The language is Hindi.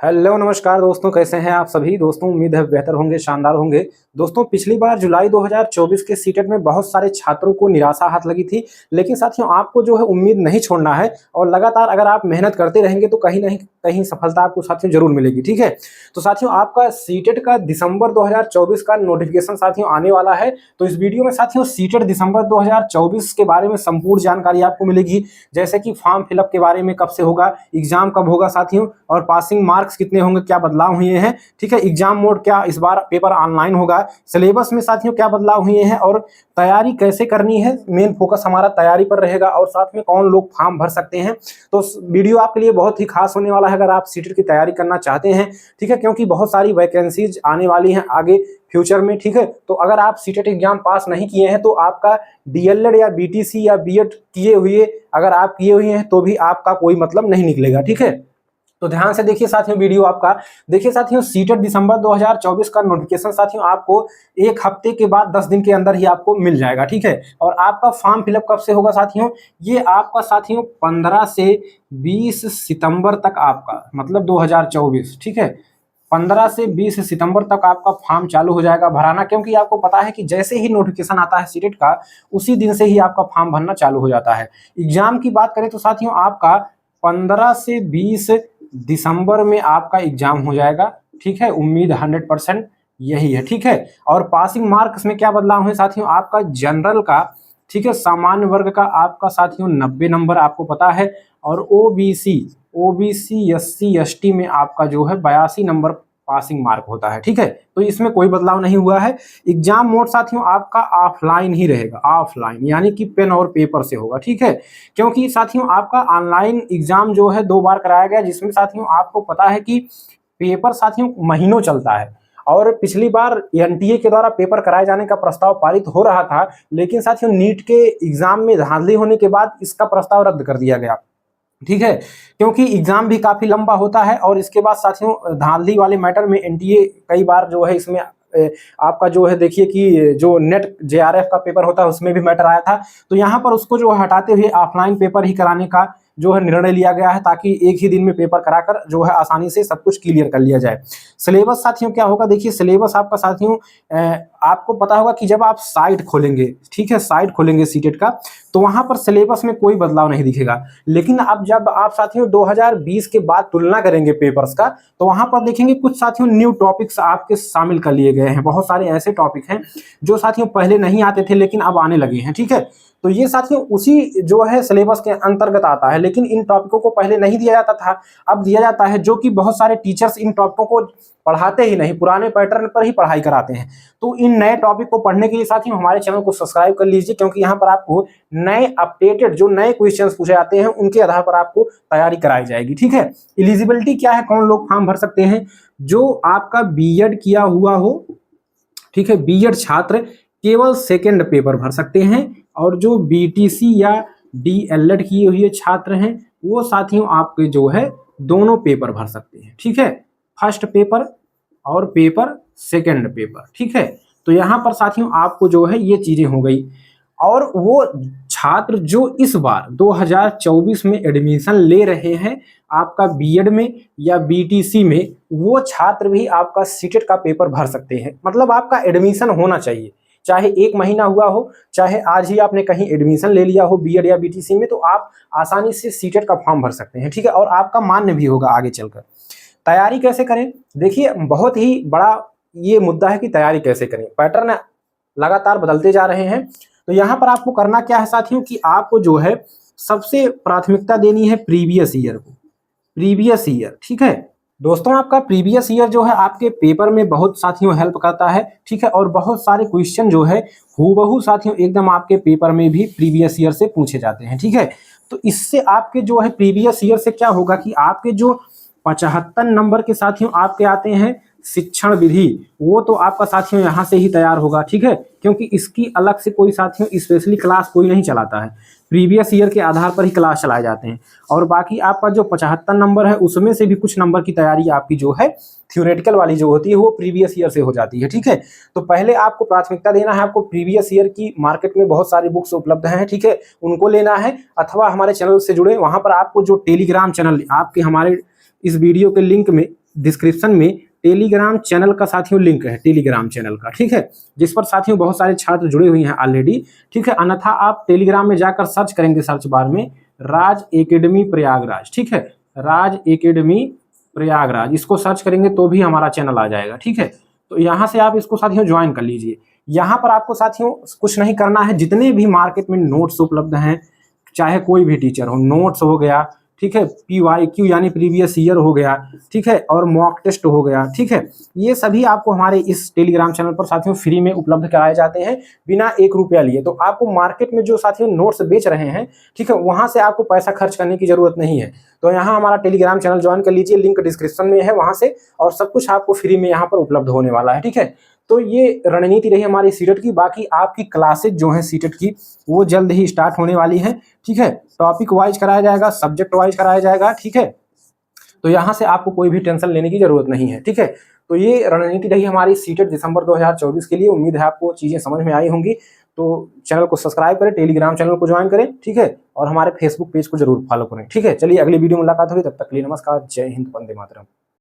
हेलो नमस्कार दोस्तों, कैसे हैं आप सभी दोस्तों। उम्मीद है बेहतर होंगे, शानदार होंगे। दोस्तों पिछली बार जुलाई 2024 के सीटेट में बहुत सारे छात्रों को निराशा हाथ लगी थी, लेकिन साथियों आपको जो है उम्मीद नहीं छोड़ना है और लगातार अगर आप मेहनत करते रहेंगे तो कहीं नहीं कहीं सफलता आपको साथियों जरूर मिलेगी। ठीक है, तो साथियों आपका सीटेट का दिसंबर 2024 का नोटिफिकेशन साथियों आने वाला है। तो इस वीडियो में साथियों सीटेट दिसंबर 2024 के बारे में संपूर्ण जानकारी आपको मिलेगी, जैसे कि फॉर्म फिलअप के बारे में, कब से होगा, एग्जाम कब होगा साथियों, और पासिंग मार्क्स कितने होंगे, क्या बदलाव हुए हैं। ठीक है, एग्जाम मोड क्या इस बार पेपर ऑनलाइन होगा, सिलेबस में साथियों क्या बदलाव हुए हैं और तैयारी कैसे करनी है। मेन फोकस हमारा तैयारी पर रहेगा और साथ में कौन लोग फॉर्म भर सकते हैं। तो वीडियो आपके लिए बहुत ही खास होने वाला है अगर आप सीटेट की तैयारी करना चाहते हैं। ठीक है, क्योंकि बहुत सारी वैकेंसीज आने वाली हैं आगे फ्यूचर में। ठीक है, तो अगर आप सीटेट एग्जाम पास नहीं किए हैं तो आपका डीएलएड या बीटीसी या बीएड किए हुए, अगर आप किए हुए हैं तो भी आपका कोई मतलब नहीं निकलेगा। ठीक है, तो ध्यान से देखिए साथियों वीडियो आपका। देखिए साथियों सीटेट दिसंबर 2024 का नोटिफिकेशन साथियों आपको एक हफ्ते के बाद 10 दिन के अंदर ही आपको मिल जाएगा। ठीक है, और आपका फॉर्म फिलअप कब से होगा साथियों, ये आपका साथियों 15 से 20 सितंबर तक आपका मतलब 2024। ठीक है, 15 से 20 सितंबर तक आपका फॉर्म चालू हो जाएगा भराना, क्योंकि आपको पता है कि जैसे ही नोटिफिकेशन आता है सीटेट का उसी दिन से ही आपका फॉर्म भरना चालू हो जाता है। एग्जाम की बात करें तो साथियों आपका 15 से 20 दिसंबर में आपका एग्जाम हो जाएगा। ठीक है, उम्मीद 100% यही है। ठीक है, और पासिंग मार्क्स में क्या बदलाव है साथियों, आपका जनरल का, ठीक है, सामान्य वर्ग का आपका साथियों 90 नंबर आपको पता है, और ओबीसी एससी एसटी में आपका जो है 82 नंबर पासिंग मार्क होता है। ठीक है, तो इसमें कोई बदलाव नहीं हुआ है। एग्जाम मोड साथियों आपका ऑफलाइन ही रहेगा, ऑफलाइन यानी कि पेन और पेपर से होगा। ठीक है, क्योंकि साथियों आपका ऑनलाइन एग्जाम जो है 2 बार कराया गया, जिसमें साथियों आपको पता है कि पेपर साथियों महीनों चलता है। और पिछली बार एनटीए के द्वारा पेपर कराए जाने का प्रस्ताव पारित हो रहा था, लेकिन साथियों नीट के एग्जाम में धांधली होने के बाद इसका प्रस्ताव रद्द कर दिया गया। ठीक है, क्योंकि एग्जाम भी काफी लंबा होता है और इसके बाद साथियों धांधली वाले मैटर में एनटीए कई बार जो है इसमें आपका जो है देखिए कि जो नेट जेआरएफ का पेपर होता है उसमें भी मैटर आया था। तो यहाँ पर उसको जो हटाते हुए ऑफलाइन पेपर ही कराने का जो है निर्णय लिया गया है, ताकि एक ही दिन में पेपर कराकर जो है आसानी से सब कुछ क्लियर कर लिया जाए। सिलेबस साथियों क्या होगा, देखिए सिलेबस आपका साथियों आपको पता होगा कि जब आप साइट खोलेंगे, ठीक है, साइट खोलेंगे सीटेट का, तो वहां पर सिलेबस में कोई बदलाव नहीं दिखेगा। लेकिन अब जब आप साथियों 2020 के बाद तुलना करेंगे पेपर्स का, तो वहां पर देखेंगे कुछ साथियों न्यू टॉपिक्स आपके शामिल कर लिए गए हैं। बहुत सारे ऐसे टॉपिक हैं जो साथियों पहले नहीं आते थे लेकिन अब आने लगे हैं। ठीक है, तो ये साथियों उसी जो है सिलेबस के अंतर्गत आता है, लेकिन इन टॉपिकों को पहले नहीं दिया जाता था, अब दिया जाता है, जो कि बहुत सारे टीचर्स इन टॉपिकों को पढ़ाते ही नहीं, पुराने पैटर्न पर ही पढ़ाई कराते हैं। तो इन नए टॉपिक को पढ़ने के लिए साथियों हमारे चैनल को सब्सक्राइब कर लीजिए, क्योंकि यहाँ पर आपको नए अपडेटेड जो नए क्वेश्चंस पूछे जाते हैं उनके आधार पर आपको तैयारी कराई जाएगी। ठीक है, एलिजिबिलिटी क्या है, कौन लोग फॉर्म भर सकते हैं, जो आपका बीएड किया हुआ हो, ठीक है, बीएड छात्र केवल सेकेंड पेपर भर सकते हैं, और जो बीटीसी या डीएलएड किए हुए छात्र हैं वो साथियों आपके जो है दोनों पेपर भर सकते हैं। ठीक है, फर्स्ट पेपर और पेपर सेकेंड पेपर। ठीक है, तो यहाँ पर साथियों आपको जो है ये चीजें हो गई। और वो छात्र जो इस बार 2024 में एडमिशन ले रहे हैं आपका बीएड में या बीटीसी में, वो छात्र भी आपका सीटेट का पेपर भर सकते हैं। मतलब आपका एडमिशन होना चाहिए, चाहे 1 महीना हुआ हो, चाहे आज ही आपने कहीं एडमिशन ले लिया हो बीएड या बीटीसी में, तो आप आसानी से सीटेट का फॉर्म भर सकते हैं। ठीक है, और आपका मान्य भी होगा आगे चलकर। तैयारी कैसे करें, देखिए बहुत ही बड़ा ये मुद्दा है कि तैयारी कैसे करें। पैटर्न लगातार बदलते जा रहे हैं, तो यहाँ पर आपको करना क्या है साथियों कि आपको जो है सबसे प्राथमिकता देनी है प्रीवियस ईयर को, प्रीवियस ईयर। ठीक है दोस्तों, आपका प्रीवियस ईयर जो है आपके पेपर में बहुत साथियों हेल्प करता है। ठीक है, और बहुत सारे क्वेश्चन जो है हूबहू साथियों एकदम आपके पेपर में भी प्रीवियस ईयर से पूछे जाते हैं। ठीक है, तो इससे आपके जो है प्रीवियस ईयर से क्या होगा कि आपके जो 75 नंबर के साथियों आपके आते हैं शिक्षण विधि, वो तो आपका साथियों यहाँ से ही तैयार होगा। ठीक है, क्योंकि इसकी अलग से कोई साथियों स्पेशली क्लास कोई नहीं चलाता है, प्रीवियस ईयर के आधार पर ही क्लास चलाए जाते हैं। और बाकी आपका जो 75 नंबर है उसमें से भी कुछ नंबर की तैयारी आपकी जो है थ्योरेटिकल वाली जो होती है वो प्रीवियस ईयर से हो जाती है। ठीक है, तो पहले आपको प्राथमिकता देना है, आपको प्रीवियस ईयर की मार्केट में बहुत सारी बुक्स उपलब्ध हैं। ठीक है, उनको लेना है, अथवा हमारे चैनल से जुड़े, वहां पर आपको जो टेलीग्राम चैनल आपके हमारे इस वीडियो के लिंक में डिस्क्रिप्शन में टेलीग्राम चैनल का साथियों लिंक है, टेलीग्राम चैनल का, ठीक है, जिस पर साथियों बहुत सारे छात्र जुड़े हुए हैं ऑलरेडी, ठीक है। अन्यथा आप टेलीग्राम में जाकर सर्च करेंगे सर्च बार में राज एकेडमी प्रयागराज, ठीक है, राज एकेडमी प्रयागराज, इसको सर्च करेंगे तो भी हमारा चैनल आ जाएगा, ठीक है। तो यहाँ से आप इसको साथियों ज्वाइन कर लीजिए। यहाँ पर आपको साथियों कुछ नहीं करना है, जितने भी मार्केट में नोट्स उपलब्ध हैं, चाहे कोई भी टीचर हो, नोट्स हो गया, ठीक है, PYQ यानी प्रीवियस ईयर हो गया, ठीक है, और मॉक टेस्ट हो गया, ठीक है, ये सभी आपको हमारे इस टेलीग्राम चैनल पर साथियों फ्री में उपलब्ध कराए जाते हैं बिना 1 रुपया लिए। तो आपको मार्केट में जो साथियों नोट्स बेच रहे हैं, ठीक है, वहां से आपको पैसा खर्च करने की जरूरत नहीं है। तो यहाँ हमारा टेलीग्राम चैनल ज्वाइन कर लीजिए, लिंक डिस्क्रिप्शन में है, वहां से, और सब कुछ आपको फ्री में यहाँ पर उपलब्ध होने वाला है, ठीक है। तो ये रणनीति रही हमारी सीटेट की। बाकी आपकी क्लासेज जो है सीटेट की वो जल्द ही स्टार्ट होने वाली है, ठीक है। टॉपिक वाइज कराया जाएगा, सब्जेक्ट वाइज कराया जाएगा, ठीक है। तो यहाँ से आपको कोई भी टेंशन लेने की जरूरत नहीं है, ठीक है। तो ये रणनीति रही हमारी सीटेट दिसंबर 2024 के लिए। उम्मीद है आपको चीजें समझ में आई होंगी। तो चैनल को सब्सक्राइब करें, टेलीग्राम चैनल को ज्वाइन करें, ठीक है, और हमारे फेसबुक पेज को जरूर फॉलो करें, ठीक है। चलिए अगली वीडियो में मुलाकात होगी, तब तक के लिए नमस्कार, जय हिंद, वंदे मातरम।